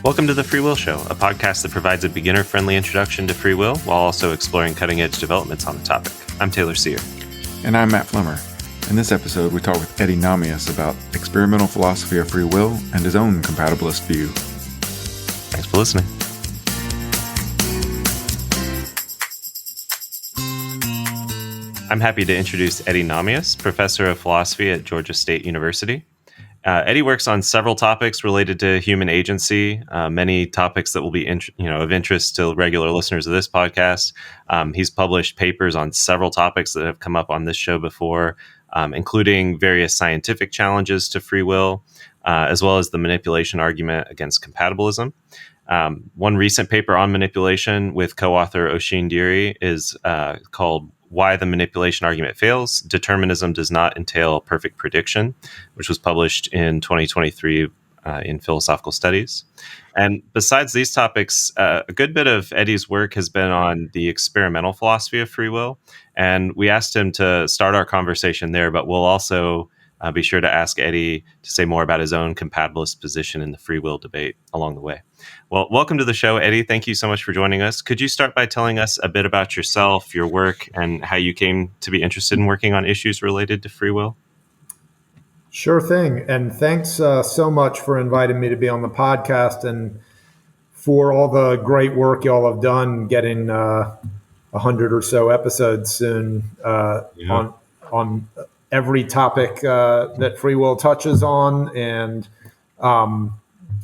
Welcome to The Free Will Show, a podcast that provides a beginner-friendly introduction to free will while also exploring cutting-edge developments on the topic. I'm Taylor Sear. And I'm Matt Flemmer. In this episode, we talk with Eddy Nahmias about experimental philosophy of free will and his own compatibilist view. Thanks for listening. I'm happy to introduce Eddy Nahmias, professor of philosophy at Georgia State University. Eddy works on several topics related to human agency, many topics that will be of interest to regular listeners of this podcast. He's published papers on several topics that have come up on this show before, including various scientific challenges to free will, as well as the manipulation argument against compatibilism. One recent paper on manipulation with co-author Oisin Deery is called Why the Manipulation Argument Fails. Determinism Does Not Entail Perfect Prediction, which was published in 2023 in Philosophical Studies. And besides these topics, a good bit of Eddy's work has been on the experimental philosophy of free will. And we asked him to start our conversation there, but we'll also be sure to ask Eddy to say more about his own compatibilist position in the free will debate along the way. Well, welcome to the show, Eddy. Thank you so much for joining us. Could you start by telling us a bit about yourself, your work, and how you came to be interested in working on issues related to free will? Sure thing. And thanks so much for inviting me to be on the podcast and for all the great work y'all have done getting 100 or so episodes soon on every topic that free will touches on, and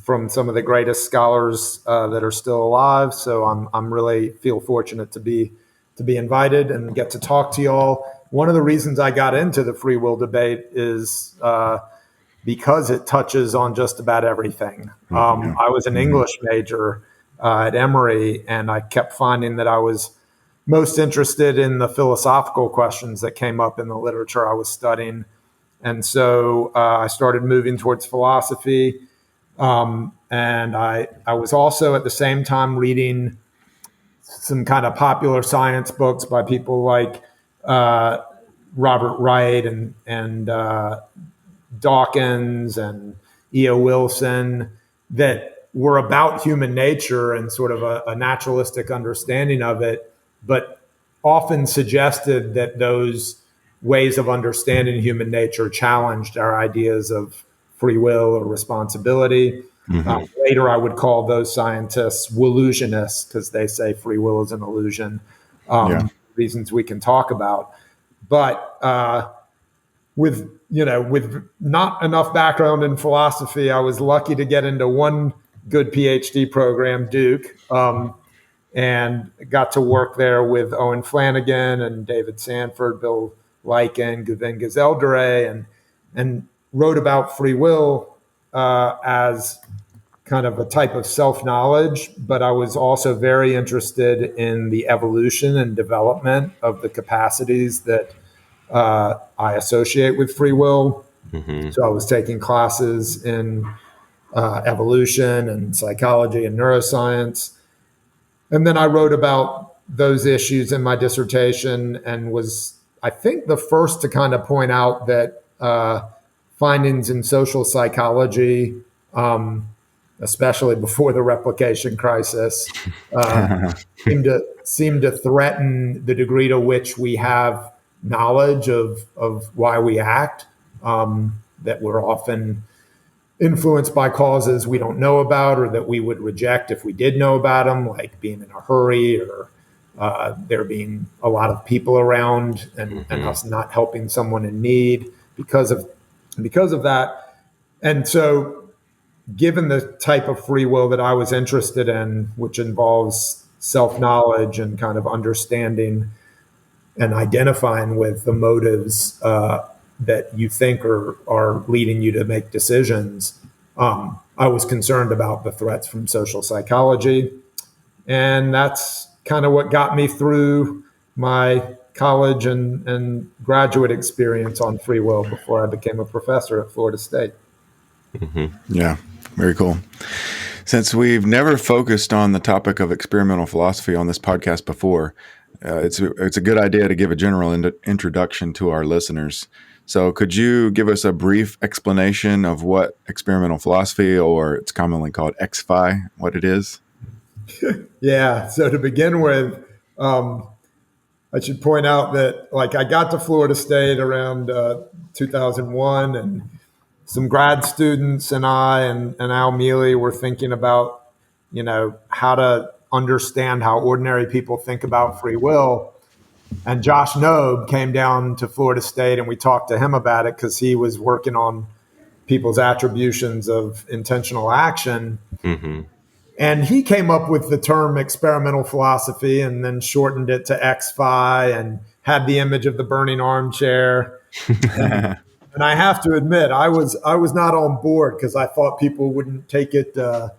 from some of the greatest scholars that are still alive. So I'm really feel fortunate to be invited and get to talk to y'all. One of the reasons I got into the free will debate is because it touches on just about everything. I was an English major at Emory, and I kept finding that I was most interested in the philosophical questions that came up in the literature I was studying. And so I started moving towards philosophy. And I was also at the same time reading some kind of popular science books by people like Robert Wright and Dawkins and E.O. Wilson that were about human nature and sort of a naturalistic understanding of it, but often suggested that those ways of understanding human nature challenged our ideas of free will or responsibility. Later, I would call those scientists illusionists because they say free will is an illusion. Reasons we can talk about, but with not enough background in philosophy, I was lucky to get into one good PhD program, Duke, and got to work there with Owen Flanagan and David Sanford, Bill Lycan, Govind Gezeldere, and wrote about free will as kind of a type of self-knowledge, but I was also very interested in the evolution and development of the capacities that I associate with free will. So I was taking classes in evolution and psychology and neuroscience. And then I wrote about those issues in my dissertation and was, I think, the first to kind of point out that findings in social psychology, especially before the replication crisis, seem to threaten the degree to which we have knowledge of why we act, that we're often influenced by causes we don't know about or that we would reject if we did know about them, like being in a hurry or there being a lot of people around and us not helping someone in need because of that. And so given the type of free will that I was interested in, which involves self-knowledge and kind of understanding and identifying with the motives that you think are leading you to make decisions, I was concerned about the threats from social psychology. And that's kind of what got me through my college and graduate experience on free will before I became a professor at Florida State. Yeah, very cool. Since we've never focused on the topic of experimental philosophy on this podcast before, it's a good idea to give a general introduction to our listeners. So could you give us a brief explanation of what experimental philosophy, or it's commonly called XPhi, what it is? Yeah. So to begin with, I should point out that I got to Florida State around 2001, and some grad students and I and Al Mealy were thinking about, how to understand how ordinary people think about free will. And Josh Knobe came down to Florida State, and we talked to him about it because he was working on people's attributions of intentional action. Mm-hmm. And he came up with the term experimental philosophy and then shortened it to XPhi and had the image of the burning armchair. And I have to admit, I was not on board because I thought people wouldn't take it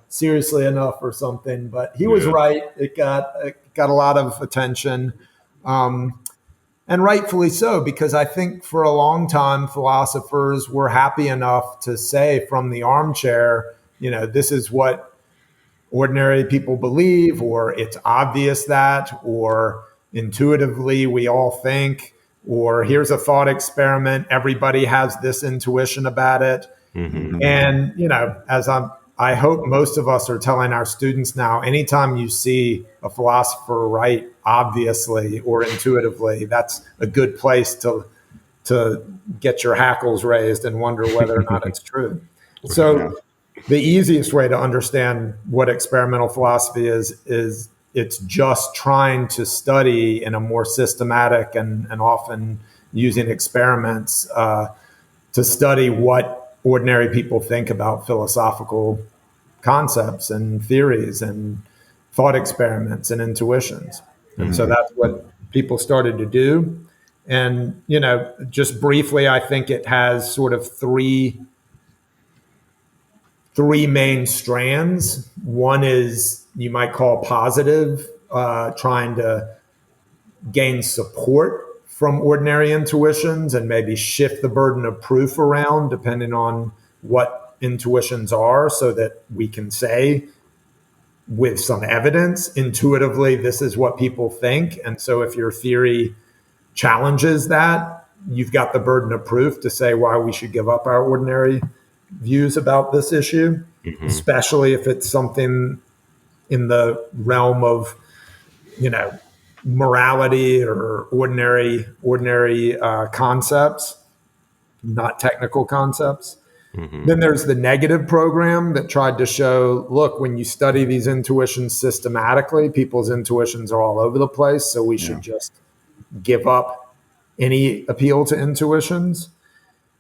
seriously enough or something. But he was right. It got a lot of attention, and rightfully so, because I think for a long time philosophers were happy enough to say from the armchair, this is what ordinary people believe, or it's obvious that, or intuitively we all think, or here's a thought experiment, everybody has this intuition about it. Mm-hmm. And as I hope most of us are telling our students now, anytime you see a philosopher write obviously or intuitively, that's a good place to get your hackles raised and wonder whether or not it's true. So the easiest way to understand what experimental philosophy is it's just trying to study in a more systematic and often using experiments to study what ordinary people think about philosophical concepts and theories and thought experiments and intuitions. And so that's what people started to do. And, just briefly, I think it has sort of three main strands. One is you might call positive, trying to gain support from ordinary intuitions and maybe shift the burden of proof around depending on what intuitions are, so that we can say with some evidence intuitively this is what people think. And so if your theory challenges that, you've got the burden of proof to say why we should give up our ordinary views about this issue, especially if it's something in the realm of, morality or ordinary concepts, not technical concepts. Then there's the negative program that tried to show, look, when you study these intuitions systematically, people's intuitions are all over the place, so we should just give up any appeal to intuitions.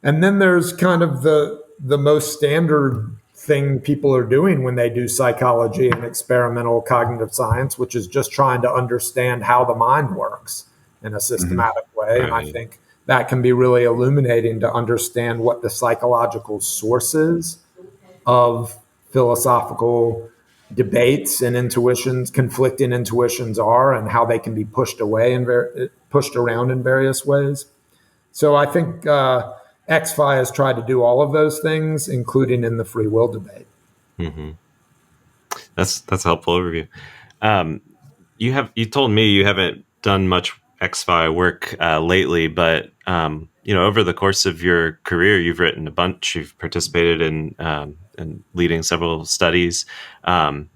And then there's kind of the most standard thing people are doing when they do psychology and experimental cognitive science, which is just trying to understand how the mind works in a systematic way. And I think that can be really illuminating to understand what the psychological sources of philosophical debates and intuitions, conflicting intuitions are, and how they can be pushed around in various ways. So I think XPhi has tried to do all of those things, including in the free will debate. Mm-hmm. That's a helpful overview. You told me you haven't done much XPhi work lately, but over the course of your career, you've written a bunch. You've participated in leading several studies, and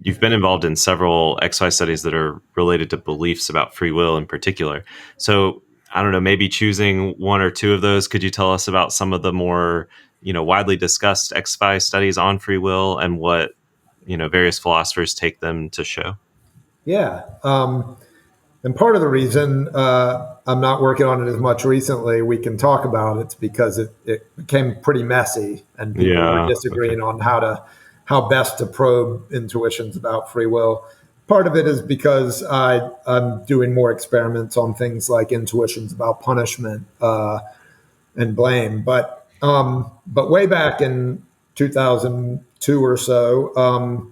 you've been involved in several XPhi studies that are related to beliefs about free will in particular. So I don't know, maybe choosing one or two of those, could you tell us about some of the more, widely discussed XPhi studies on free will and what, various philosophers take them to show? Yeah. And part of the reason I'm not working on it as much recently, we can talk about it's because it became pretty messy and people were disagreeing on how best to probe intuitions about free will. Part of it is because I'm doing more experiments on things like intuitions about punishment and blame. But way back in 2002 or so,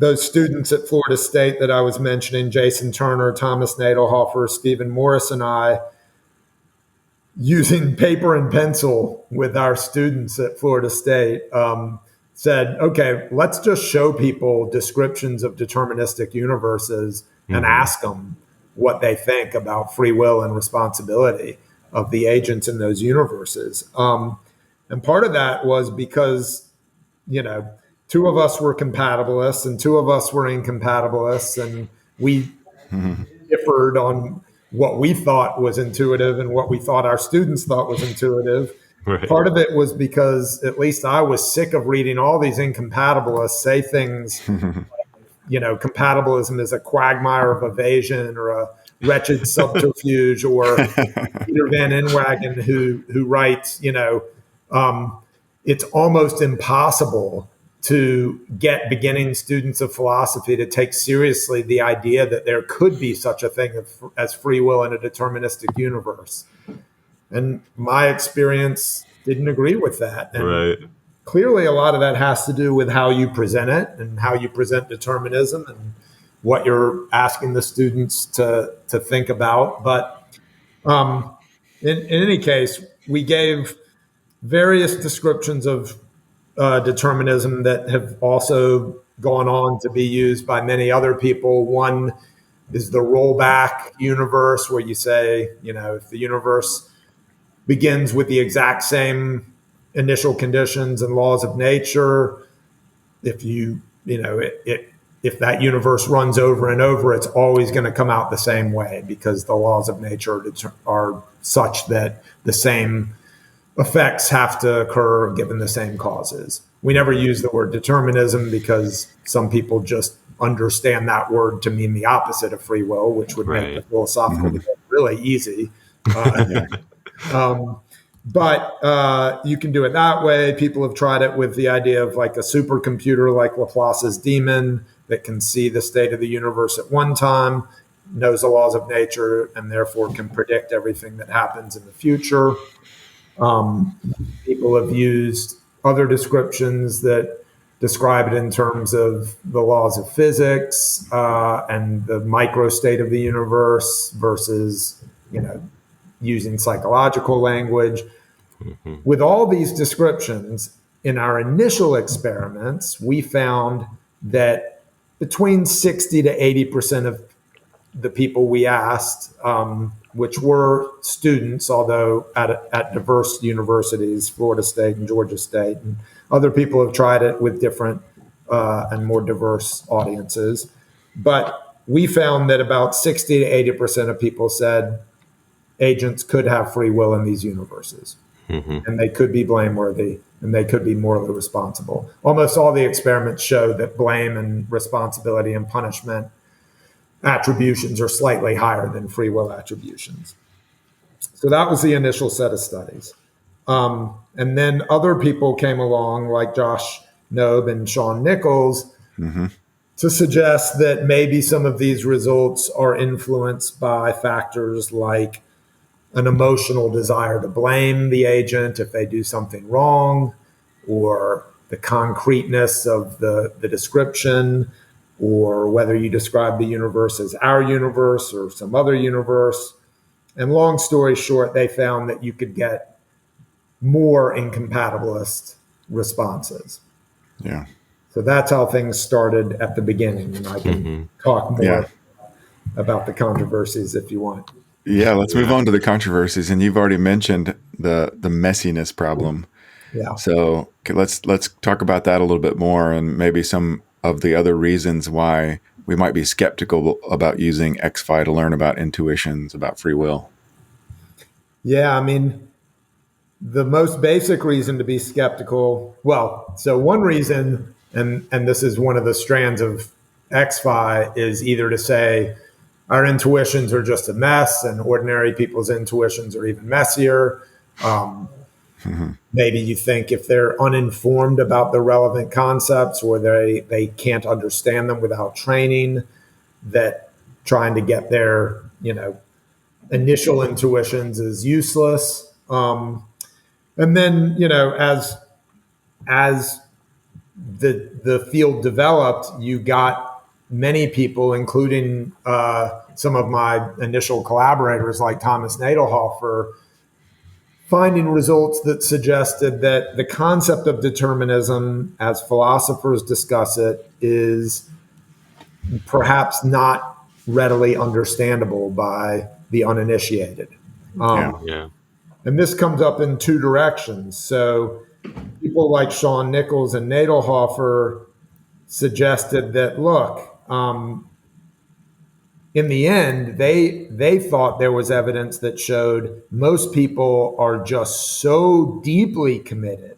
those students at Florida State that I was mentioning, Jason Turner, Thomas Nadelhoffer, Stephen Morris, and I, using paper and pencil with our students at Florida State, said, okay, let's just show people descriptions of deterministic universes and ask them what they think about free will and responsibility. of the agents in those universes. And part of that was because, two of us were compatibilists and two of us were incompatibilists, and we differed on what we thought was intuitive and what we thought our students thought was intuitive. Right. Part of it was because at least I was sick of reading all these incompatibilists say things, compatibilism is a quagmire of evasion or a wretched subterfuge, or Peter Van Inwagen who writes, it's almost impossible to get beginning students of philosophy to take seriously the idea that there could be such a thing as free will in a deterministic universe. And my experience didn't agree with that. And right. Clearly, a lot of that has to do with how you present it and how you present determinism and what you're asking the students to think about. But in any case, we gave various descriptions of determinism that have also gone on to be used by many other people. One is the rollback universe, where you say, if the universe begins with the exact same initial conditions and laws of nature, if if that universe runs over and over, it's always going to come out the same way, because the laws of nature are such that the same effects have to occur given the same causes. We never use the word determinism because some people just understand that word to mean the opposite of free will, which would make the philosophical debate really easy. But you can do it that way. People have tried it with the idea of like a supercomputer, like Laplace's demon, that can see the state of the universe at one time, knows the laws of nature, and therefore can predict everything that happens in the future. People have used other descriptions that describe it in terms of the laws of physics and the micro state of the universe versus, using psychological language. Mm-hmm. With all these descriptions, in our initial experiments, we found that between 60 to 80% of the people we asked, which were students, although at diverse universities, Florida State and Georgia State, and other people have tried it with different and more diverse audiences. But we found that about 60 to 80% of people said agents could have free will in these universes, and they could be blameworthy, and they could be morally responsible. Almost all the experiments show that blame and responsibility and punishment attributions are slightly higher than free will attributions. So that was the initial set of studies. And then other people came along, like Josh Knobe and Sean Nichols, to suggest that maybe some of these results are influenced by factors like an emotional desire to blame the agent if they do something wrong, or the concreteness of the description, or whether you describe the universe as our universe or some other universe. And long story short, they found that you could get more incompatibilist responses. Yeah. So that's how things started at the beginning. And I can talk more about the controversies if you want. Yeah, let's move on to the controversies. And you've already mentioned the messiness problem. Yeah. So let's talk about that a little bit more, and maybe some of the other reasons why we might be skeptical about using XFi to learn about intuitions, about free will. Yeah, I mean, the most basic reason to be skeptical, so one reason, and this is one of the strands of XFi, is either to say our intuitions are just a mess and ordinary people's intuitions are even messier. Maybe you think if they're uninformed about the relevant concepts, or they can't understand them without training, that trying to get their, initial intuitions is useless. And then, as the field developed, you got many people, including some of my initial collaborators like Thomas Nadelhoffer, finding results that suggested that the concept of determinism, as philosophers discuss it, is perhaps not readily understandable by the uninitiated. And this comes up in two directions. So people like Sean Nichols and Nadelhoffer suggested that, look, in the end, they thought there was evidence that showed most people are just so deeply committed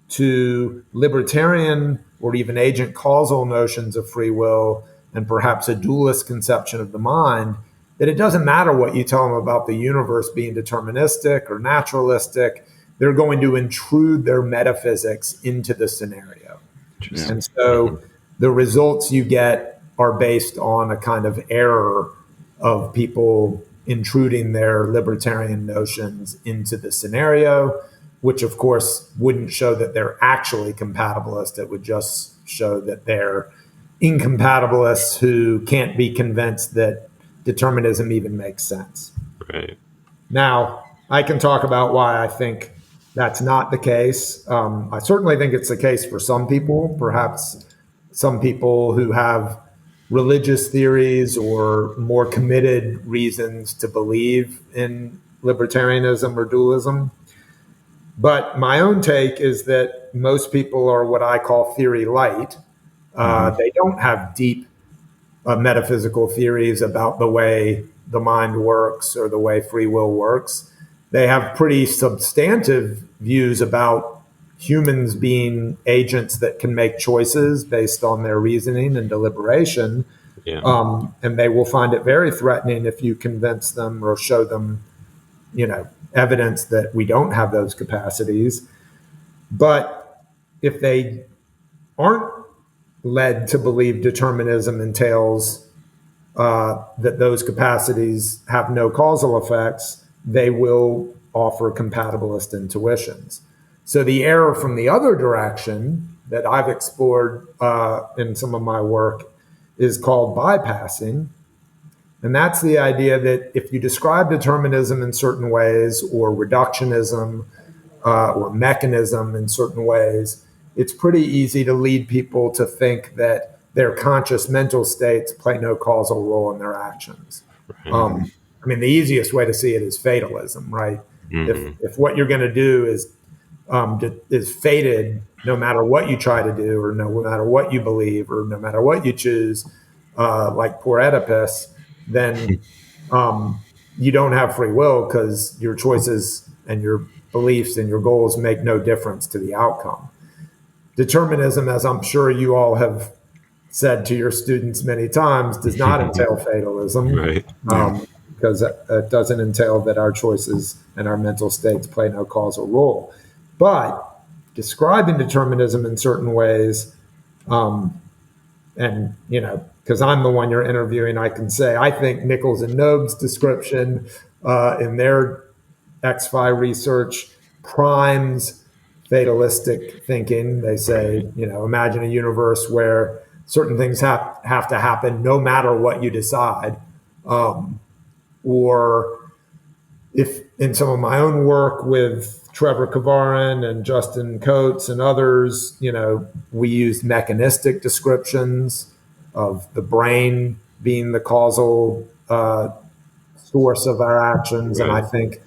to libertarian or even agent causal notions of free will and perhaps a dualist conception of the mind, that it doesn't matter what you tell them about the universe being deterministic or naturalistic, they're going to intrude their metaphysics into the scenario. And so the results you get are based on a kind of error of people intruding their libertarian notions into the scenario, which of course wouldn't show that they're actually compatibilist. It would just show that they're incompatibilists who can't be convinced that determinism even makes sense. Right. Now, I can talk about why I think that's not the case. I certainly think it's the case for some people, perhaps some people who have religious theories or more committed reasons to believe in libertarianism or dualism. But my own take is that most people are what I call theory light. They don't have deep metaphysical theories about the way the mind works or the way free will works. They have pretty substantive views about humans being agents that can make choices based on their reasoning and deliberation. And they will find it very threatening if you convince them or show them, evidence that we don't have those capacities. But if they aren't led to believe determinism entails that those capacities have no causal effects, they will offer compatibilist intuitions. So the error from the other direction that I've explored in some of my work is called bypassing. And that's the idea that if you describe determinism in certain ways or reductionism or mechanism in certain ways, it's pretty easy to lead people to think that their conscious mental states play no causal role in their actions. The easiest way to see it is fatalism, right? If what you're going to do is fated, no matter what you try to do, or no matter what you believe, or no matter what you choose, like poor Oedipus, then you don't have free will because your choices and your beliefs and your goals make no difference to the outcome. Determinism, as I'm sure you all have said to your students many times, does not entail fatalism, right? Because it doesn't entail that our choices and our mental states play no causal role. But describing determinism in certain ways, because I'm the one you're interviewing, I can say I think Nichols and Knoeb's description in their X-Fi research primes fatalistic thinking. They say, imagine a universe where certain things have to happen no matter what you decide. Or if in some of my own work with Trevor Kavarin and Justin Coates and others, we used mechanistic descriptions of the brain being the causal source of our actions. Right. And I think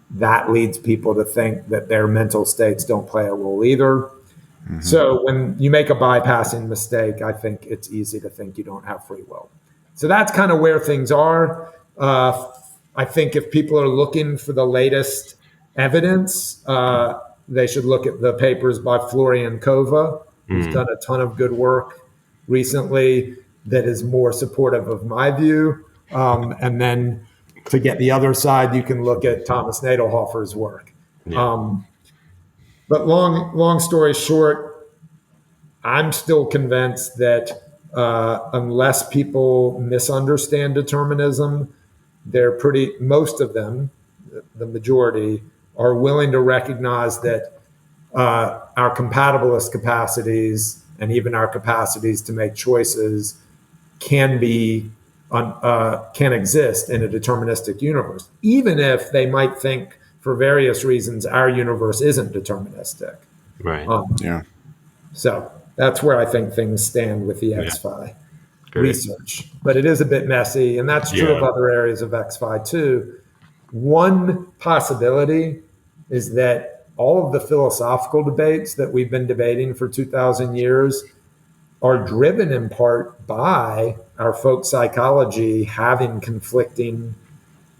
that leads people to think that their mental states don't play a role either. So when you make a bypassing mistake, I think it's easy to think you don't have free will. So that's kind of where things are. I think if people are looking for the latest evidence, they should look at the papers by Florian Kova, who's done a ton of good work recently that is more supportive of my view. And then to get the other side, you can look at Thomas Nadelhoffer's work. But long story short, I'm still convinced that unless people misunderstand determinism, most of them, the majority, are willing to recognize that our compatibilist capacities and even our capacities to make choices can exist in a deterministic universe, even if they might think for various reasons our universe isn't deterministic. Right. So that's where I think things stand with the X-Fi research. But it is a bit messy, and that's true of other areas of X-Fi too. One possibility is that all of the philosophical debates that we've been debating for 2,000 years are driven in part by our folk psychology having conflicting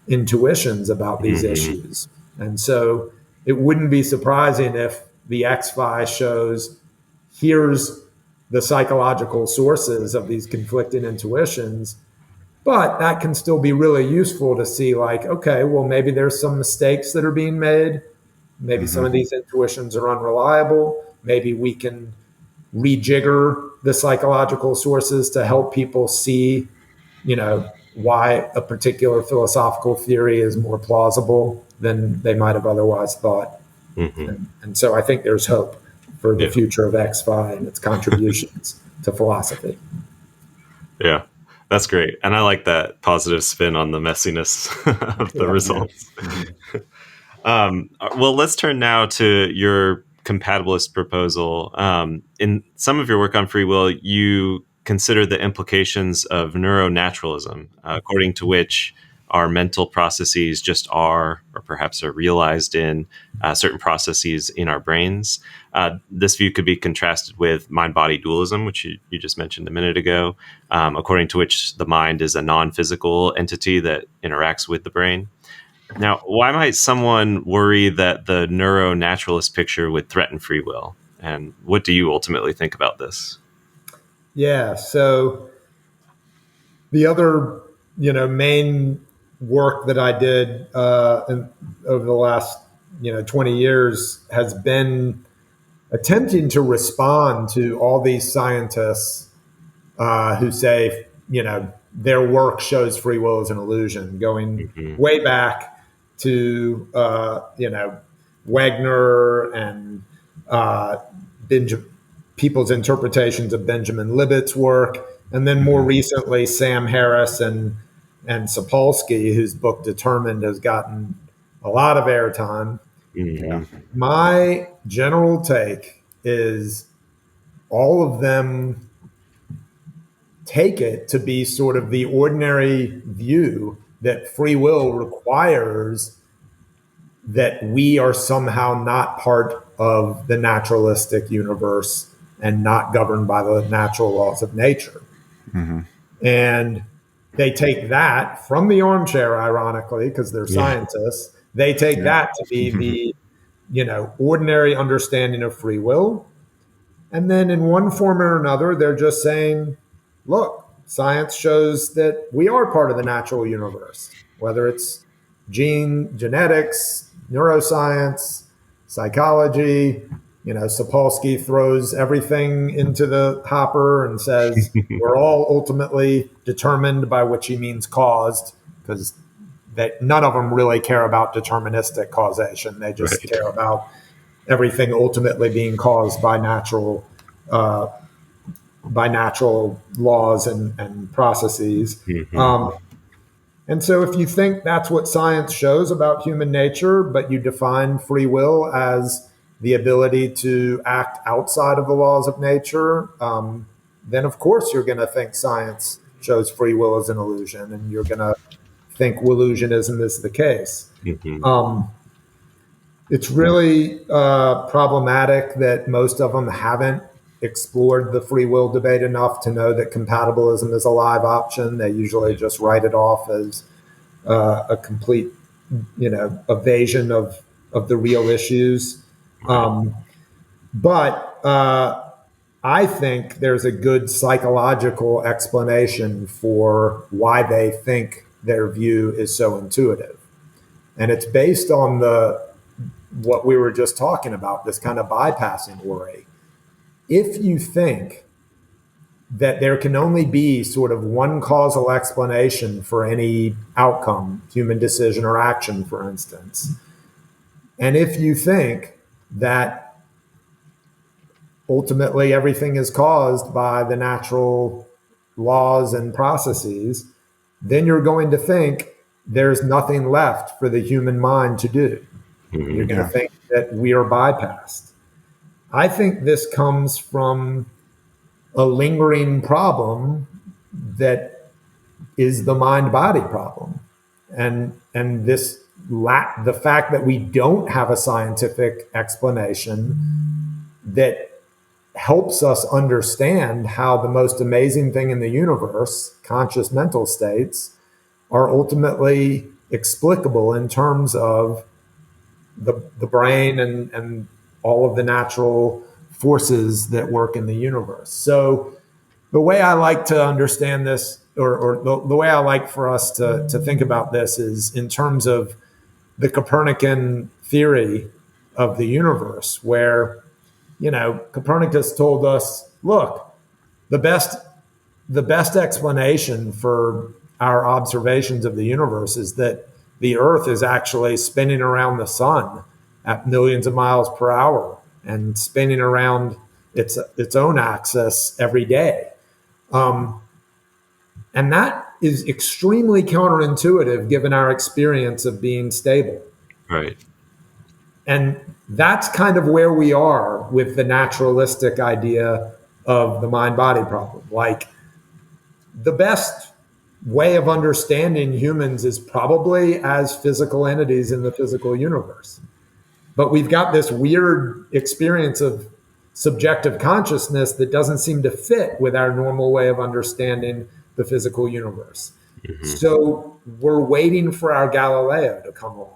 intuitions about these issues. And so it wouldn't be surprising if the X-Fi shows here's the psychological sources of these conflicting intuitions, but that can still be really useful to see, like, okay, well, maybe there's some mistakes that are being made. Maybe some of these intuitions are unreliable. Maybe we can rejigger the psychological sources to help people see, why a particular philosophical theory is more plausible than they might have otherwise thought. And so I think there's hope for the future of X-Fi and its contributions to philosophy. Yeah, that's great. And I like that positive spin on the messiness of the results. Well, let's turn now to your compatibilist proposal. In some of your work on free will, you consider the implications of neuronaturalism, according to which our mental processes just are, or perhaps are realized in certain processes in our brains. This view could be contrasted with mind-body dualism, which you just mentioned a minute ago, according to which the mind is a non-physical entity that interacts with the brain. Now, why might someone worry that the neuronaturalist picture would threaten free will? And what do you ultimately think about this? Yeah, so the other, main work that I did over the last, 20 years has been attempting to respond to all these scientists who say, their work shows free will as an illusion, going way back to, Wagner and people's interpretations of Benjamin Libet's work. And then more recently, Sam Harris and Sapolsky, whose book Determined has gotten a lot of airtime. My general take is all of them take it to be sort of the ordinary view that free will requires that we are somehow not part of the naturalistic universe and not governed by the natural laws of nature. And they take that from the armchair, ironically, because they're scientists. They take that to be the, ordinary understanding of free will. And then in one form or another, they're just saying, look, science shows that we are part of the natural universe, whether it's genetics, neuroscience, psychology. Sapolsky throws everything into the hopper and says we're all ultimately determined, by which he means caused, because none of them really care about deterministic causation. They just care about everything ultimately being caused by natural laws and processes. And so if you think that's what science shows about human nature, but you define free will as the ability to act outside of the laws of nature, then of course you're going to think science shows free will as an illusion, and you're going to think illusionism is the case. It's really problematic that most of them haven't explored the free will debate enough to know that compatibilism is a live option. They usually just write it off as a complete, evasion of the real issues. But I think there's a good psychological explanation for why they think their view is so intuitive. And it's based on what we were just talking about, this kind of bypassing worry. If you think that there can only be sort of one causal explanation for any outcome, human decision or action, for instance, and if you think that ultimately everything is caused by the natural laws and processes, then you're going to think there's nothing left for the human mind to do. You're going to think that we are bypassed. I think this comes from a lingering problem that is the mind-body problem. And this the fact that we don't have a scientific explanation that helps us understand how the most amazing thing in the universe, conscious mental states, are ultimately explicable in terms of the brain and all of the natural forces that work in the universe. So the way I like to understand this, or the way I like for us to think about this, is in terms of the Copernican theory of the universe, where, Copernicus told us, look, the best explanation for our observations of the universe is that the Earth is actually spinning around the sun at millions of miles per hour and spinning around its own axis every day. And that is extremely counterintuitive given our experience of being stable. Right. And that's kind of where we are with the naturalistic idea of the mind-body problem. Like, the best way of understanding humans is probably as physical entities in the physical universe. But we've got this weird experience of subjective consciousness that doesn't seem to fit with our normal way of understanding the physical universe. Mm-hmm. So we're waiting for our Galileo to come along.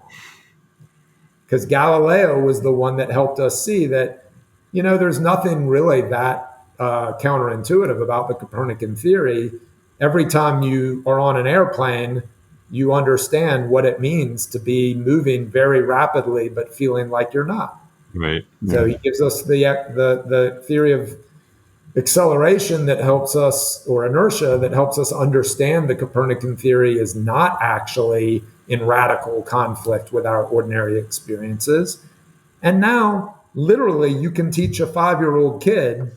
Because Galileo was the one that helped us see that, there's nothing really that counterintuitive about the Copernican theory. Every time you are on an airplane, you understand what it means to be moving very rapidly but feeling like you're not. Right. So he gives us the theory of acceleration that helps us, or inertia, that helps us understand the Copernican theory is not actually in radical conflict with our ordinary experiences. And now, literally, you can teach a 5-year-old kid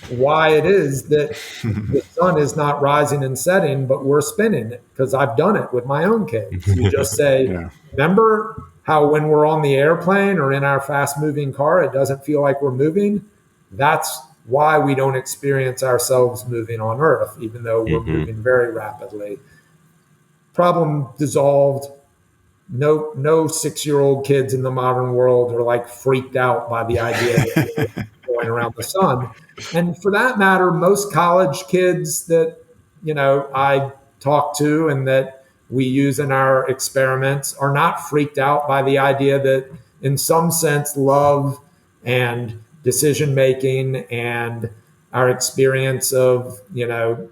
why it is that the sun is not rising and setting, but we're spinning it, because I've done it with my own kids. You just say, remember how when we're on the airplane or in our fast-moving car, it doesn't feel like we're moving? That's why we don't experience ourselves moving on Earth, even though we're moving very rapidly. Problem dissolved. No 6-year-old kids in the modern world are like freaked out by the idea that we're going around the sun. And for that matter, most college kids that, I talk to and that we use in our experiments are not freaked out by the idea that, in some sense, love and decision-making and our experience of,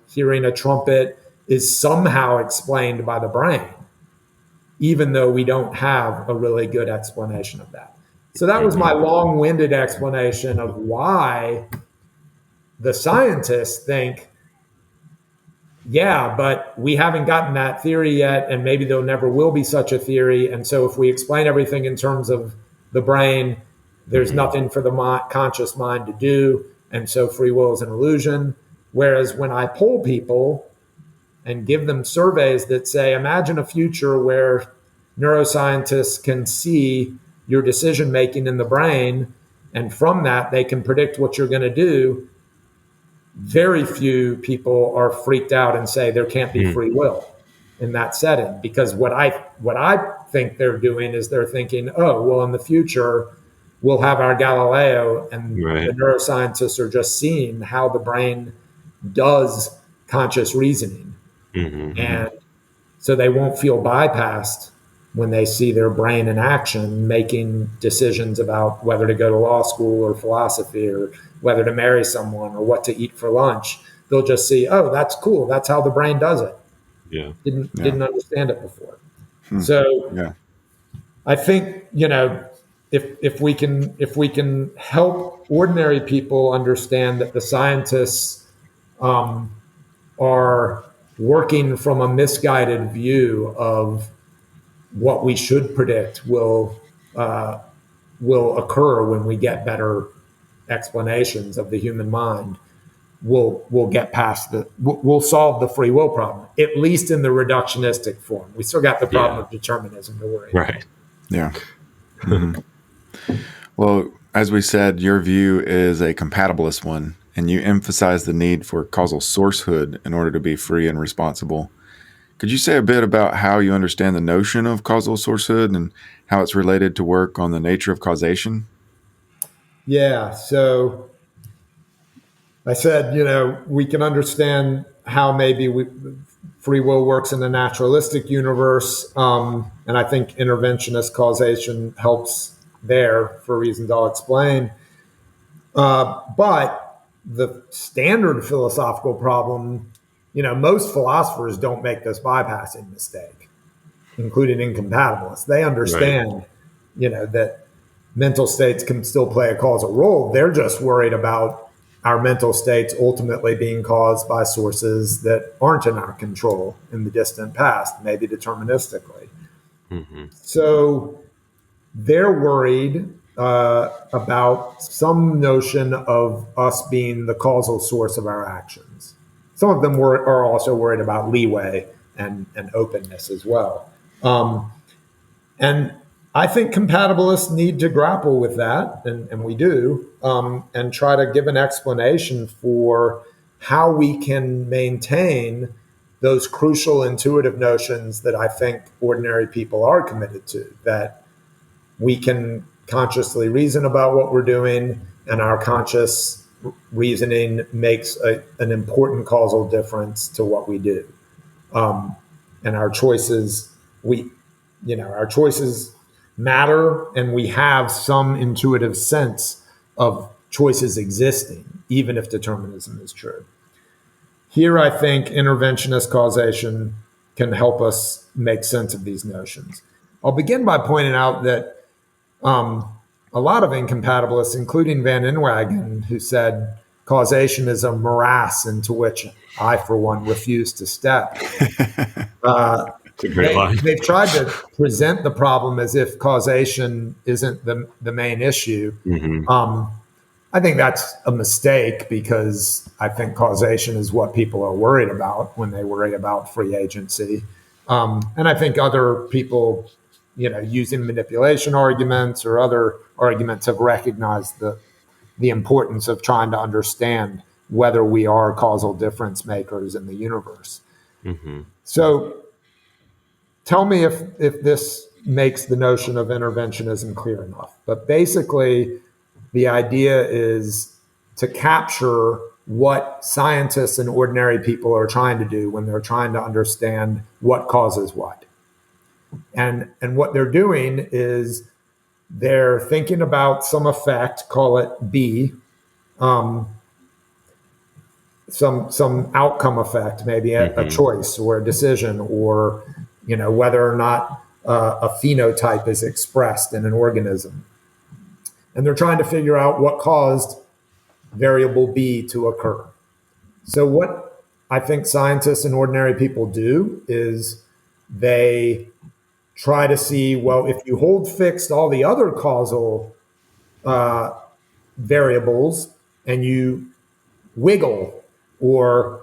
hearing a trumpet is somehow explained by the brain, even though we don't have a really good explanation of that. So that was my long-winded explanation of why the scientists think, but we haven't gotten that theory yet, and maybe there never will be such a theory. And so if we explain everything in terms of the brain, there's nothing for the conscious mind to do. And so free will is an illusion. Whereas when I poll people and give them surveys that say, imagine a future where neuroscientists can see your decision-making in the brain, and from that, they can predict what you're going to do, very few people are freaked out and say there can't be free will in that setting. Because what I think they're doing is they're thinking, in the future, we'll have our Galileo, and the neuroscientists are just seeing how the brain does conscious reasoning. And so they won't feel bypassed when they see their brain in action, making decisions about whether to go to law school or philosophy, or whether to marry someone, or what to eat for lunch. They'll just see, that's cool. That's how the brain does it. Didn't understand it before. So I think, if we can help ordinary people understand that the scientists are working from a misguided view of what we should predict will occur when we get better explanations of the human mind, we'll get past we'll solve the free will problem, at least in the reductionistic form. We still got the problem of determinism to worry about. Right. Yeah. Well, as we said, your view is a compatibilist one, and you emphasize the need for causal sourcehood in order to be free and responsible. Could you say a bit about how you understand the notion of causal sourcehood and how it's related to work on the nature of causation? Yeah. So I said, we can understand how maybe free will works in the naturalistic universe. And I think interventionist causation helps there for reasons I'll explain. But the standard philosophical problem, most philosophers don't make this bypassing mistake, including incompatibilists. They Right. understand, that mental states can still play a causal role. They're just worried about our mental states ultimately being caused by sources that aren't in our control in the distant past, maybe deterministically. Hmm. So they're worried about some notion of us being the causal source of our actions. Some of them are also worried about leeway and openness as well. And I think compatibilists need to grapple with that, and we do, and try to give an explanation for how we can maintain those crucial intuitive notions that I think ordinary people are committed to, that we can consciously reason about what we're doing, and our conscious reasoning makes an important causal difference to what we do. And our choices, our choices matter, and we have some intuitive sense of choices existing, even if determinism is true. Here, I think interventionist causation can help us make sense of these notions. I'll begin by pointing out that a lot of incompatibilists, including Van Inwagen, who said causation is a morass into which I, for one, refuse to step. It's a great line. They've tried to present the problem as if causation isn't the main issue. Hmm. I think that's a mistake, because I think causation is what people are worried about when they worry about free agency. And I think other people, using manipulation arguments or other arguments, have recognized the importance of trying to understand whether we are causal difference makers in the universe. Hmm. So tell me if this makes the notion of interventionism clear enough. But basically, the idea is to capture what scientists and ordinary people are trying to do when they're trying to understand what causes what. And what they're doing is they're thinking about some effect, call it B, some outcome effect, maybe a Hmm. choice or a decision, or whether or not a phenotype is expressed in an organism. And they're trying to figure out what caused variable B to occur. So what I think scientists and ordinary people do is they try to see, well, if you hold fixed all the other causal variables and you wiggle or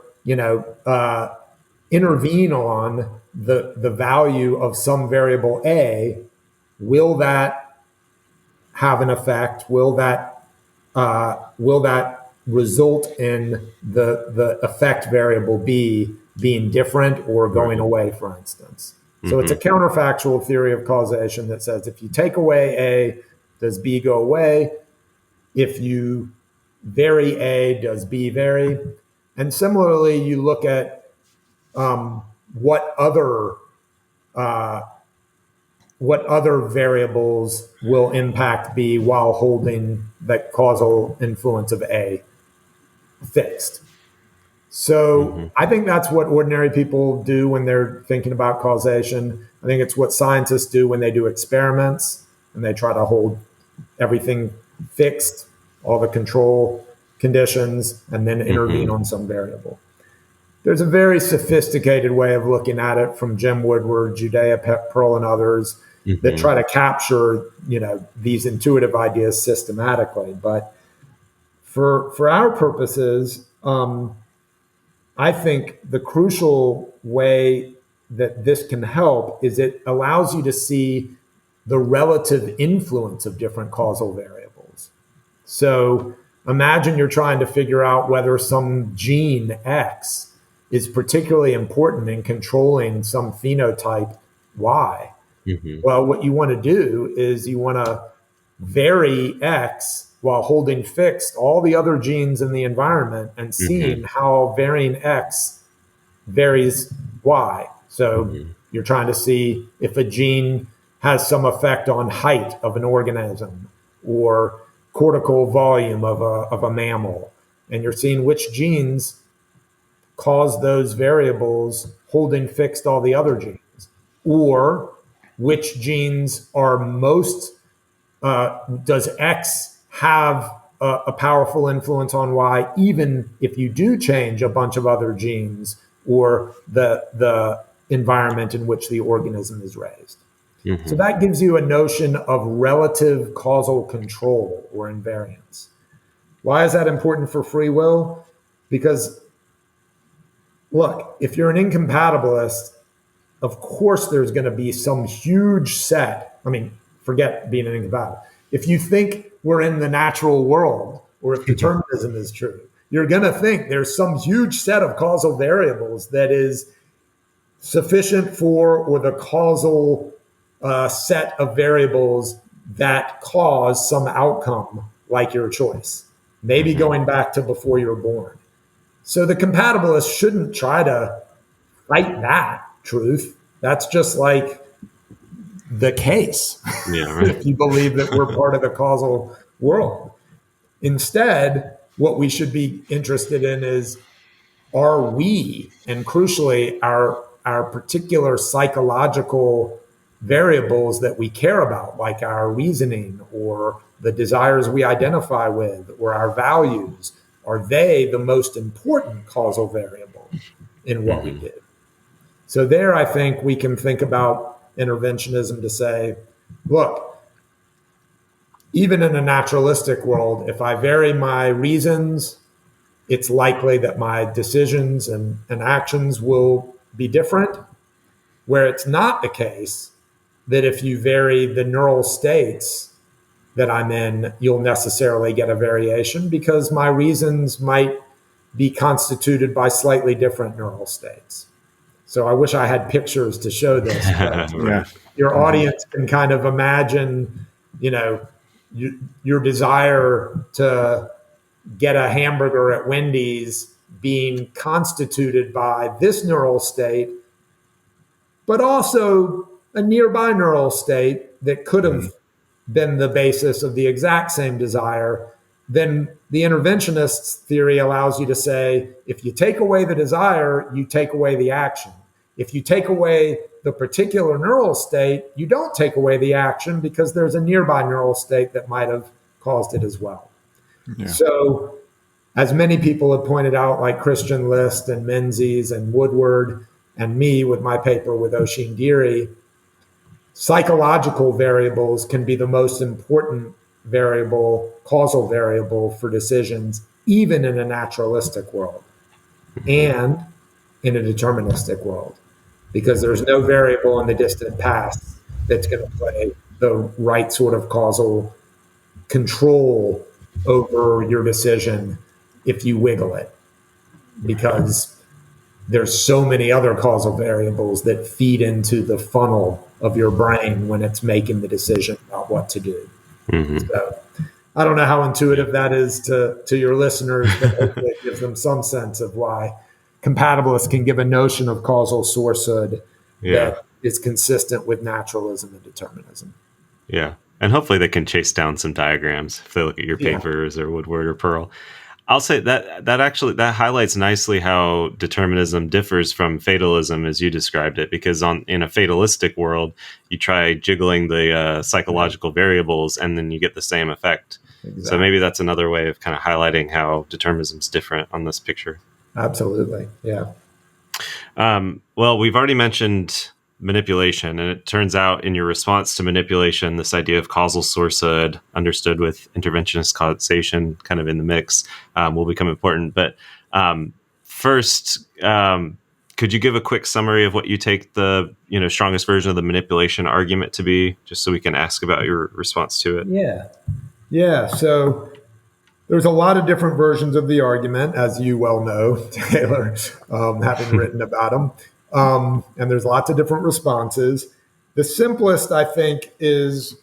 intervene on the value of some variable A, will that have an effect? Will that result in the effect variable B being different or going Right. away, for instance? So it's Hmm. a counterfactual theory of causation that says if you take away A, does B go away? If you vary A, does B vary? And similarly, you look at what other variables will impact B while holding the causal influence of A fixed. Hmm. So I think that's what ordinary people do when they're thinking about causation. I think it's what scientists do when they do experiments and they try to hold everything fixed, all the control conditions, and then intervene Hmm. on some variable. There's a very sophisticated way of looking at it from Jim Woodward, Judea Pearl, and others that Hmm. try to capture, these intuitive ideas systematically. But for our purposes, I think the crucial way that this can help is it allows you to see the relative influence of different causal variables. So imagine you're trying to figure out whether some gene X is particularly important in controlling some phenotype Y. Well, what you want to do is you want to vary X while holding fixed all the other genes in the environment and seeing how varying X varies Y. So you're trying to see if a gene has some effect on height of an organism or cortical volume of a mammal. And you're seeing which genes cause those variables holding fixed all the other genes, or which genes are most, does X have a powerful influence on Y, even if you do change a bunch of other genes or the environment in which the organism is raised. So that gives you a notion of relative causal control or invariance. Why is that important for free will? Because, look, if you're an incompatibilist, of course there's going to be some huge set. I mean, forget being an incompatibilist. If you think we're in the natural world, or if determinism is true, you're going to think there's some huge set of causal variables that is sufficient for, or the causal set of variables that cause some outcome like your choice, maybe going back to before you were born. So the compatibilist shouldn't try to fight that truth. That's just like the case. Yeah, right. If you believe that we're part of the causal world. Instead, what we should be interested in is, are we, and crucially, our particular psychological variables that we care about, like our reasoning or the desires we identify with or our values, are they the most important causal variable in what we do? So there, I think we can think about interventionism to say, look, even in a naturalistic world, if I vary my reasons, it's likely that my decisions and actions will be different. Where it's not the case that if you vary the neural states that I'm in, you'll necessarily get a variation, because my reasons might be constituted by slightly different neural states. So I wish I had pictures to show this. But your audience can kind of imagine, your desire to get a hamburger at Wendy's being constituted by this neural state, but also a nearby neural state that could have been the basis of the exact same desire. Then the interventionist's theory allows you to say, if you take away the desire, you take away the action. If you take away the particular neural state, you don't take away the action, because there's a nearby neural state that might have caused it as well. Yeah. So, as many people have pointed out, like Christian List and Menzies and Woodward and me with my paper with Oisin Deery, psychological variables can be the most important variable, causal variable for decisions, even in a naturalistic world and in a deterministic world, because there's no variable in the distant past that's going to play the right sort of causal control over your decision if you wiggle it, because there's so many other causal variables that feed into the funnel of your brain when it's making the decision about what to do. So I don't know how intuitive that is to your listeners, but hopefully it gives them some sense of why compatibilists can give a notion of causal sourcehood that is consistent with naturalism and determinism. Yeah. And hopefully they can chase down some diagrams if they look at your papers or Woodward or Pearl. I'll say that highlights nicely how determinism differs from fatalism as you described it, because in a fatalistic world, you try jiggling the psychological variables and then you get the same effect. Exactly. So maybe that's another way of kind of highlighting how determinism is different on this picture. Absolutely. Yeah. Well, we've already mentioned manipulation, and it turns out in your response to manipulation, this idea of causal sourcehood, understood with interventionist causation kind of in the mix, will become important. But first, could you give a quick summary of what you take the strongest version of the manipulation argument to be, just so we can ask about your response to it? Yeah. So There's a lot of different versions of the argument, as you well know, Taylor, having written about them. And there's lots of different responses. The simplest, I think, is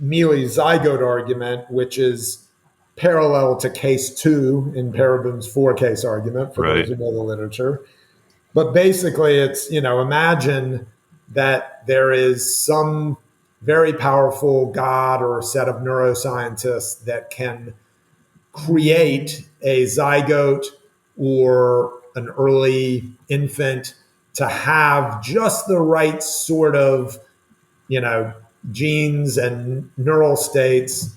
Mealy's zygote argument, which is parallel to case 2 in Pereboom's 4-case argument, for those who know the literature. But basically, it's, imagine that there is some very powerful God or a set of neuroscientists that can create a zygote or an early infant to have just the right sort of, genes and neural states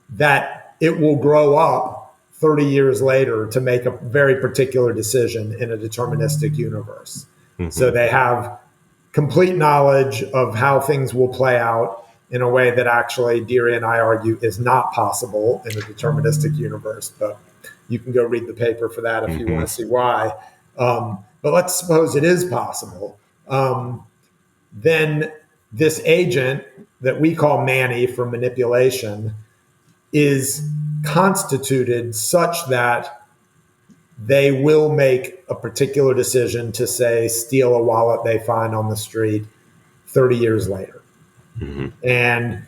that it will grow up 30 years later to make a very particular decision in a deterministic universe. Mm-hmm. So they have complete knowledge of how things will play out in a way that actually Deery and I argue is not possible in a deterministic universe. But you can go read the paper for that if you want to see why. But let's suppose it is possible. Then this agent that we call Manny for manipulation is constituted such that they will make a particular decision to, say, steal a wallet they find on the street 30 years later. Mm-hmm. And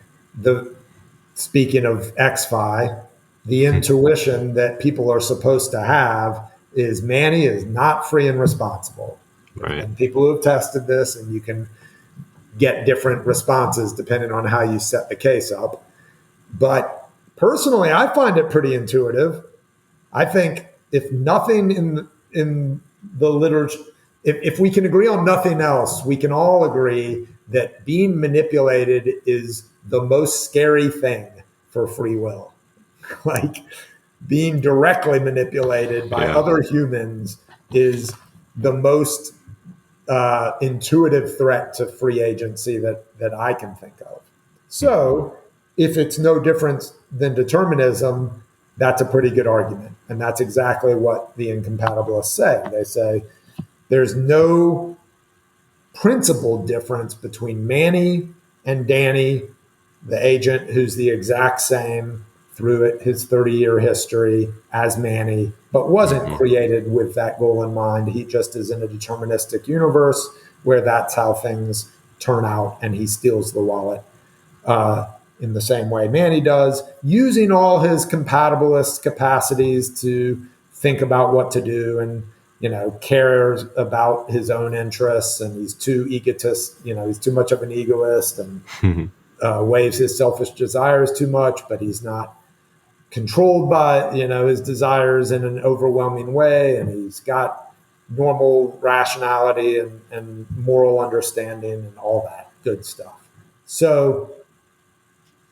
speaking of XFi, the intuition that people are supposed to have is Manny is not free and responsible. Right. And people who have tested this, and you can get different responses depending on how you set the case up. But personally, I find it pretty intuitive. I think if nothing in the literature, if we can agree on nothing else, we can all agree that being manipulated is the most scary thing for free will. Like being directly manipulated by other humans is the most intuitive threat to free agency that I can think of. So if it's no different than determinism, that's a pretty good argument. And that's exactly what the incompatibilists say. They say there's no principal difference between Manny and Danny, the agent who's the exact same through his 30-year history as Manny, but wasn't created with that goal in mind. He just is in a deterministic universe where that's how things turn out, and he steals the wallet in the same way Manny does, using all his compatibilist capacities to think about what to do and, cares about his own interests, and he's too egotist, he's too much of an egoist and waves his selfish desires too much, but he's not controlled by, his desires in an overwhelming way, and he's got normal rationality and moral understanding and all that good stuff. So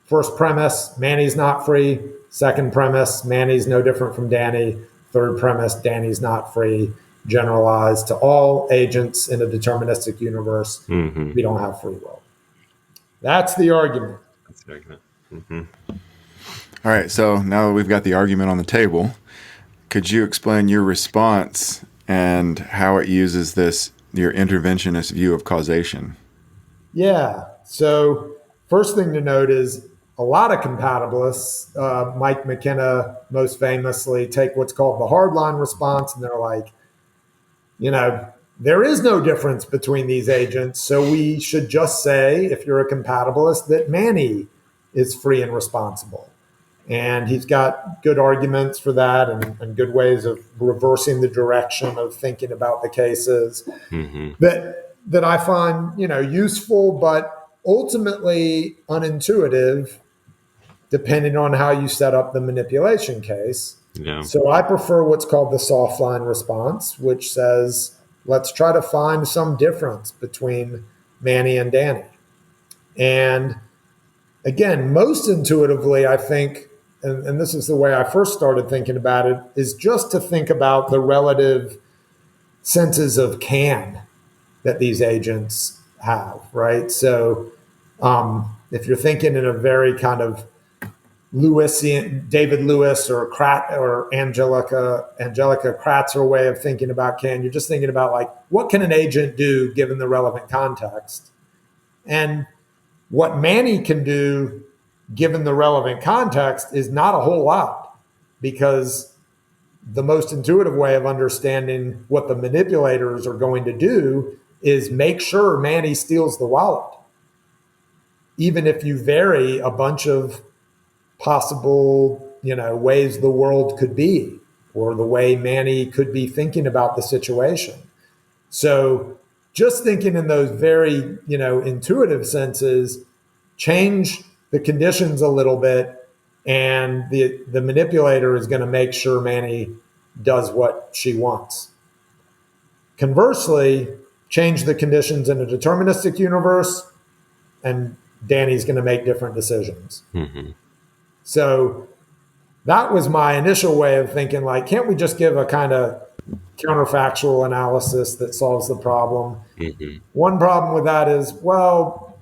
first premise, Manny's not free. Second premise, Manny's no different from Danny. Third premise, Danny's not free. Generalized to all agents in a deterministic universe. Mm-hmm. We don't have free will. That's the argument. That's the argument. Mm-hmm. All right, so now that we've got the argument on the table, could you explain your response and how it uses your interventionist view of causation? Yeah, so first thing to note is a lot of compatibilists, Mike McKenna most famously, take what's called the hardline response, and they're like, there is no difference between these agents, so we should just say, if you're a compatibilist, that Manny is free and responsible. And he's got good arguments for that and good ways of reversing the direction of thinking about the cases that I find, useful, but ultimately unintuitive, depending on how you set up the manipulation case. Yeah. So I prefer what's called the soft line response, which says, let's try to find some difference between Manny and Danny. And again, most intuitively, I think, and this is the way I first started thinking about it, is just to think about the relative senses of can that these agents have, right? So if you're thinking in a very kind of Lewisian, David Lewis or Angelica Kratzer way of thinking about can, you're just thinking about like, what can an agent do given the relevant context? And what Manny can do given the relevant context is not a whole lot. because the most intuitive way of understanding what the manipulators are going to do is make sure Manny steals the wallet. Even if you vary a bunch of possible, ways the world could be, or the way Manny could be thinking about the situation. So just thinking in those very, intuitive senses, change the conditions a little bit, and the manipulator is going to make sure Manny does what she wants. Conversely, change the conditions in a deterministic universe, and Danny's going to make different decisions. Mm-hmm. So that was my initial way of thinking, like, can't we just give a kind of counterfactual analysis that solves the problem? Mm-hmm. One problem with that is, well,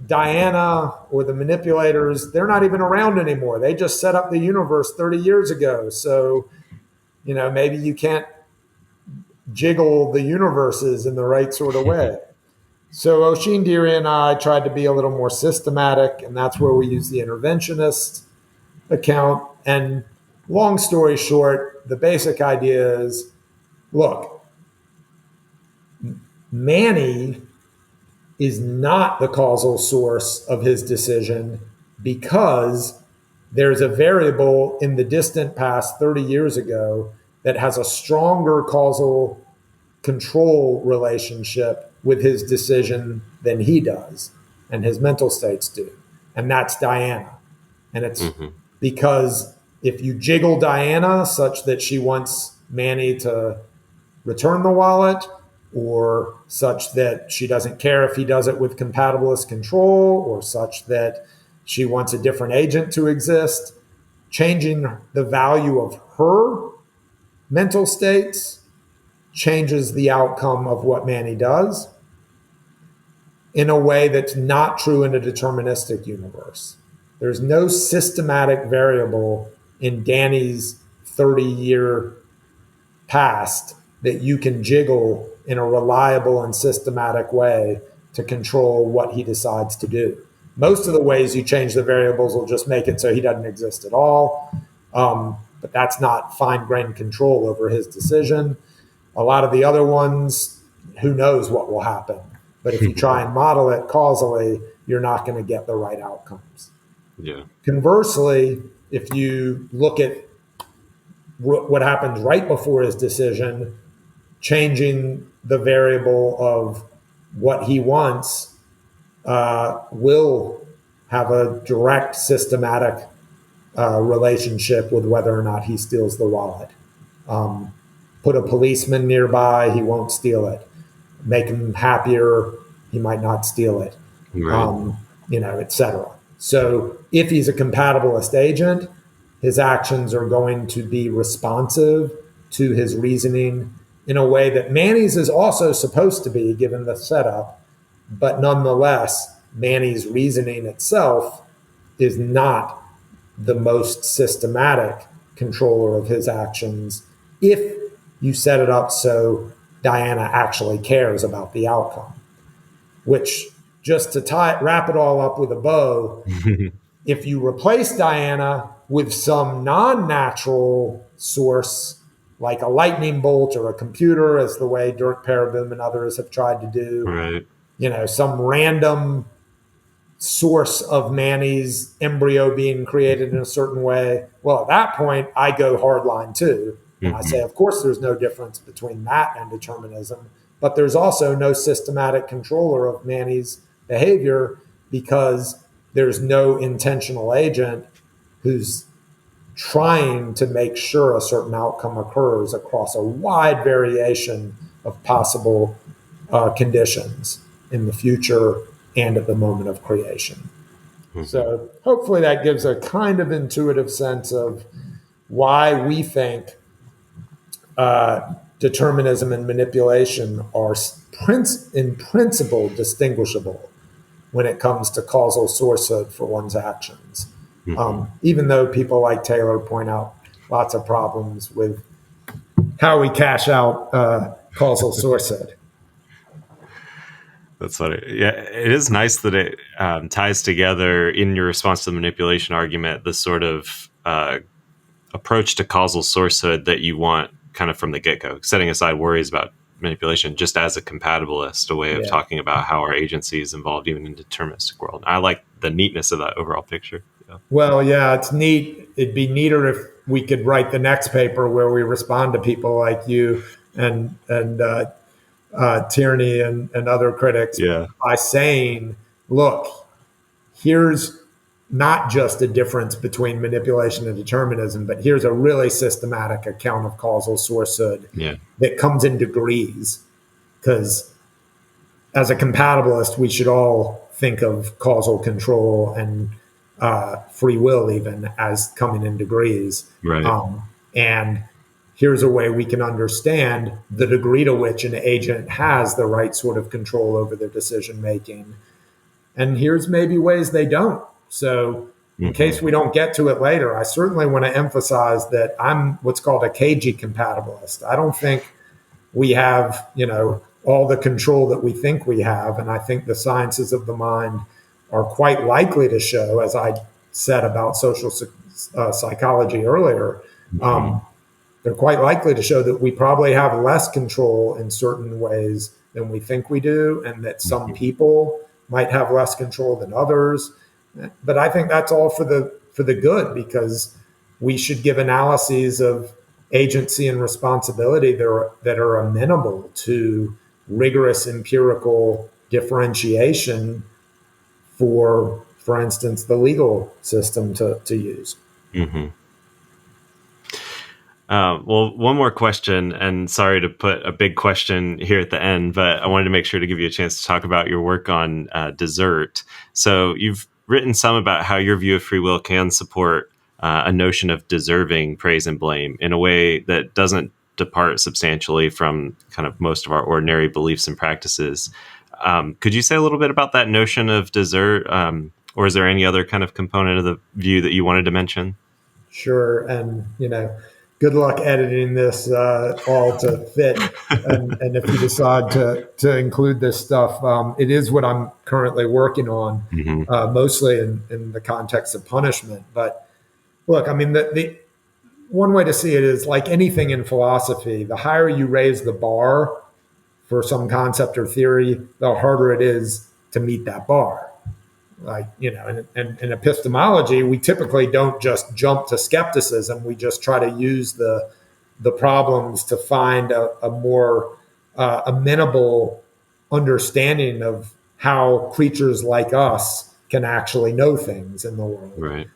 Diana or the manipulators, they're not even around anymore. They just set up the universe 30 years ago. So, maybe you can't jiggle the universes in the right sort of way. So Oisin, Deery, and I tried to be a little more systematic, and that's where we use the interventionist account. And long story short, the basic idea is, look, Manny is not the causal source of his decision because there's a variable in the distant past 30 years ago that has a stronger causal control relationship with his decision than he does and his mental states do. And that's Diana. And it's because if you jiggle Diana such that she wants Manny to return the wallet, or such that she doesn't care if he does it with compatibilist control, or such that she wants a different agent to exist, changing the value of her mental states changes the outcome of what Manny does in a way that's not true in a deterministic universe. There's no systematic variable in Danny's 30-year past that you can jiggle in a reliable and systematic way to control what he decides to do. Most of the ways you change the variables will just make it so he doesn't exist at all. But that's not fine-grained control over his decision. A lot of the other ones, who knows what will happen. But if you try and model it causally, you're not going to get the right outcomes. Yeah. Conversely, if you look at what happens right before his decision, changing the variable of what he wants will have a direct systematic relationship with whether or not he steals the wallet. Put a policeman nearby, he won't steal it. Make him happier, he might not steal it, Right. et cetera. So if he's a compatibilist agent, his actions are going to be responsive to his reasoning in a way that Manny's is also supposed to be, given the setup. But nonetheless, Manny's reasoning itself is not the most systematic controller of his actions if you set it up so Diana actually cares about the outcome. Which, just to wrap it all up with a bow, if you replace Diana with some non-natural source, like a lightning bolt or a computer, as the way Dirk Pereboom and others have tried to do, Right. Some random source of Manny's embryo being created in a certain way, well, at that point, I go hardline too. And I say, of course, there's no difference between that and determinism, but there's also no systematic controller of Manny's behavior because there's no intentional agent who's trying to make sure a certain outcome occurs across a wide variation of possible conditions in the future and at the moment of creation. So hopefully that gives a kind of intuitive sense of why we think determinism and manipulation are in principle distinguishable when it comes to causal sourcehood for one's actions. Even though people like Taylor point out lots of problems with how we cash out causal sourcehood. That's funny. Yeah, it is nice that it ties together in your response to the manipulation argument, the sort of approach to causal sourcehood that you want kind of from the get-go, setting aside worries about manipulation, just as a compatibilist, a way of talking about how our agency is involved even in a deterministic world. I like the neatness of that overall picture. Yeah. Well, yeah, it's neat. It'd be neater if we could write the next paper where we respond to people like you and Tierney and other critics by saying, look, here's not just a difference between manipulation and determinism, but here's a really systematic account of causal sourcehood that comes in degrees. Because as a compatibilist, we should all think of causal control and free will even as coming in degrees. Right. And here's a way we can understand the degree to which an agent has the right sort of control over their decision making. And here's maybe ways they don't. So in case we don't get to it later, I certainly want to emphasize that I'm what's called a cagey compatibilist. I don't think we have, all the control that we think we have. And I think the sciences of the mind are quite likely to show, as I said about social psychology earlier, they're quite likely to show that we probably have less control in certain ways than we think we do, and that some people might have less control than others. But I think that's all for the good, because we should give analyses of agency and responsibility that are amenable to rigorous empirical differentiation for instance, the legal system to use. Well, one more question, and sorry to put a big question here at the end, but I wanted to make sure to give you a chance to talk about your work on desert. So you've written some about how your view of free will can support a notion of deserving praise and blame in a way that doesn't depart substantially from kind of most of our ordinary beliefs and practices. Could you say a little bit about that notion of desert, or is there any other kind of component of the view that you wanted to mention? Sure. And, good luck editing this all to fit. And if you decide to include this stuff, it is what I'm currently working on, mostly in the context of punishment. But look, I mean, the one way to see it is like anything in philosophy, the higher you raise the bar for some concept or theory, the harder it is to meet that bar. Like, in epistemology, we typically don't just jump to skepticism. We just try to use the problems to find a more amenable understanding of how creatures like us can actually know things in the world. Right.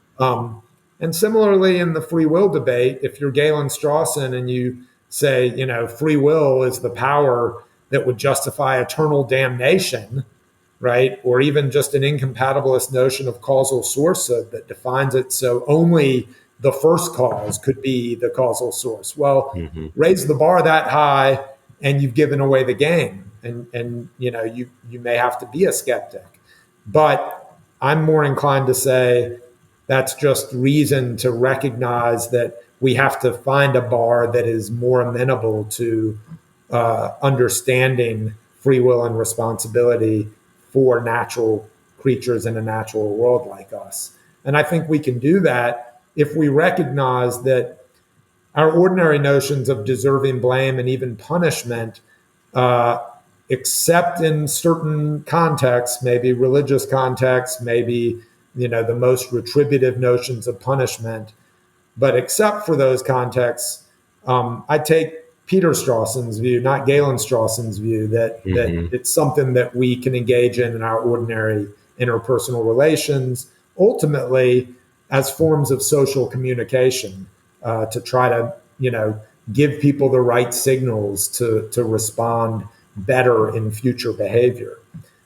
And similarly, in the free will debate, if you're Galen Strawson and you say, free will is the power that would justify eternal damnation, right? Or even just an incompatibilist notion of causal sourcehood that defines it so only the first cause could be the causal source. Well, raise the bar that high and you've given away the game. And you may have to be a skeptic. But I'm more inclined to say that's just reason to recognize that we have to find a bar that is more amenable to understanding free will and responsibility for natural creatures in a natural world like us. And I think we can do that if we recognize that our ordinary notions of deserving blame and even punishment, except in certain contexts, maybe religious contexts, maybe the most retributive notions of punishment, but except for those contexts, I take Peter Strawson's view, not Galen Strawson's view, that it's something that we can engage in our ordinary interpersonal relations, ultimately as forms of social communication, to try to, give people the right signals to respond better in future behavior.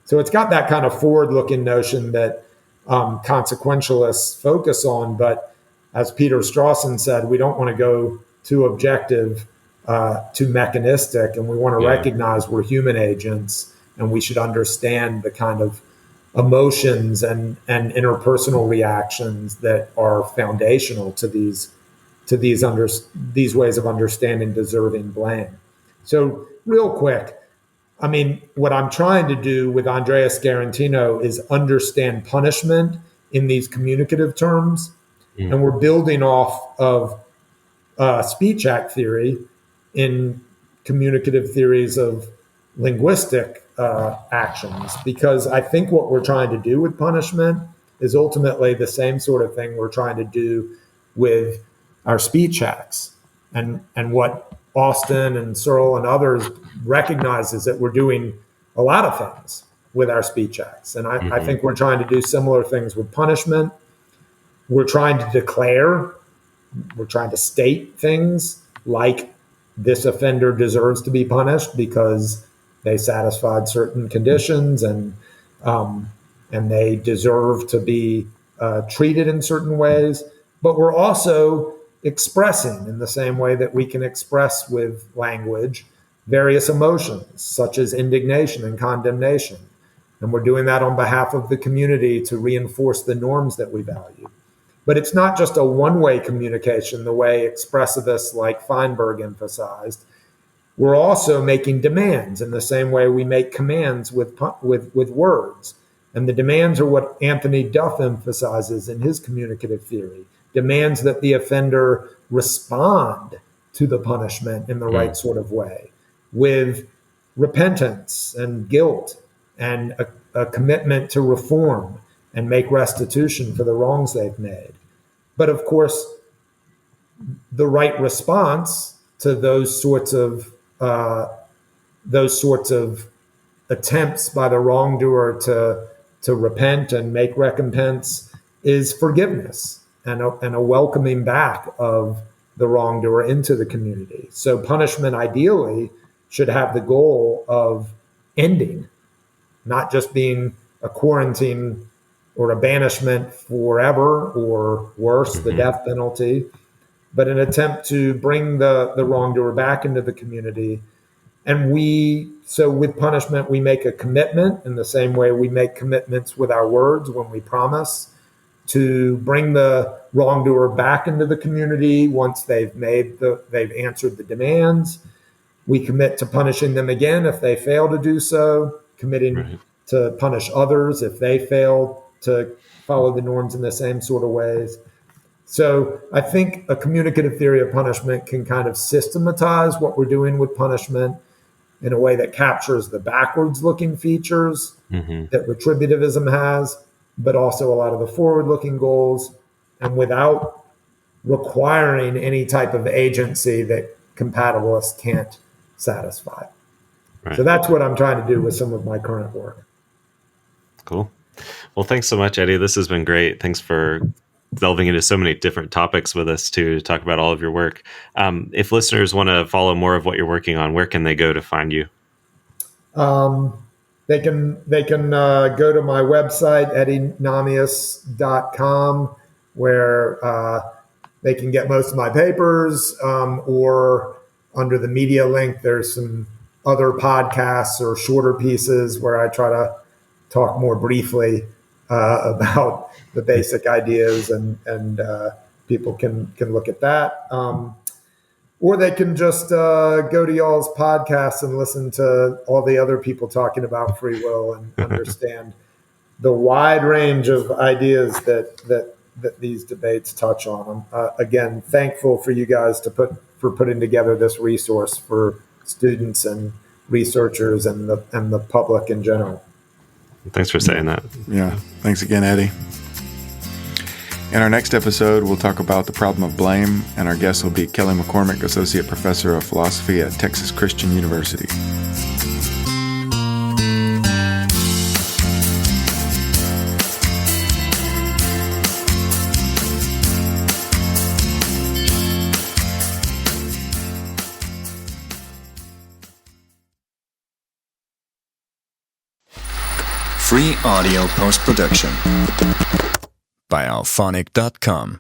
So it's got that kind of forward-looking notion that consequentialists focus on, but as Peter Strawson said, we don't want to go too objective, too mechanistic, and we want to recognize we're human agents, and we should understand the kind of emotions and interpersonal reactions that are foundational to these ways of understanding deserving blame. So real quick, I mean, what I'm trying to do with Andrea Scarantino is understand punishment in these communicative terms. And we're building off of speech act theory in communicative theories of linguistic actions, because I think what we're trying to do with punishment is ultimately the same sort of thing we're trying to do with our speech acts. And what Austin and Searle and others recognize is that we're doing a lot of things with our speech acts. And I think we're trying to do similar things with punishment. We're trying to declare, we're trying to state things like this offender deserves to be punished because they satisfied certain conditions and they deserve to be treated in certain ways. But we're also expressing, in the same way that we can express with language, various emotions such as indignation and condemnation. And we're doing that on behalf of the community to reinforce the norms that we value. But it's not just a one-way communication, the way expressivists like Feinberg emphasized. We're also making demands in the same way we make commands with words. And the demands are what Anthony Duff emphasizes in his communicative theory. Demands that the offender respond to the punishment in the right sort of way, with repentance and guilt and a commitment to reform and make restitution for the wrongs they've made. But of course, the right response to those sorts of attempts by the wrongdoer to repent and make recompense is forgiveness and a welcoming back of the wrongdoer into the community. So punishment ideally should have the goal of ending, not just being a quarantine or a banishment forever, or worse, the death penalty, but an attempt to bring the wrongdoer back into the community. And so with punishment, we make a commitment in the same way we make commitments with our words when we promise to bring the wrongdoer back into the community once they've answered the demands. We commit to punishing them again if they fail to do so, committing to punish others if they fail to follow the norms in the same sort of ways. So I think a communicative theory of punishment can kind of systematize what we're doing with punishment in a way that captures the backwards-looking features that retributivism has, but also a lot of the forward-looking goals, and without requiring any type of agency that compatibilists can't satisfy. So that's what I'm trying to do with some of my current work. Cool. Well, thanks so much, Eddy. This has been great. Thanks for delving into so many different topics with us to talk about all of your work. If listeners want to follow more of what you're working on, where can they go to find you? They can go to my website, eddynahmias.com, where they can get most of my papers, or under the media link, there's some other podcasts or shorter pieces where I try to talk more briefly about the basic ideas, and people can look at that. Or they can just go to y'all's podcasts and listen to all the other people talking about free will and understand the wide range of ideas that these debates touch on. Again, thankful for you guys for putting together this resource for students and researchers and the public in general. Thanks for saying that. Yeah. Thanks again, Eddy. In our next episode, we'll talk about the problem of blame, and our guest will be Kelly McCormick, Associate Professor of Philosophy at Texas Christian University. Free audio post-production by alphonic.com.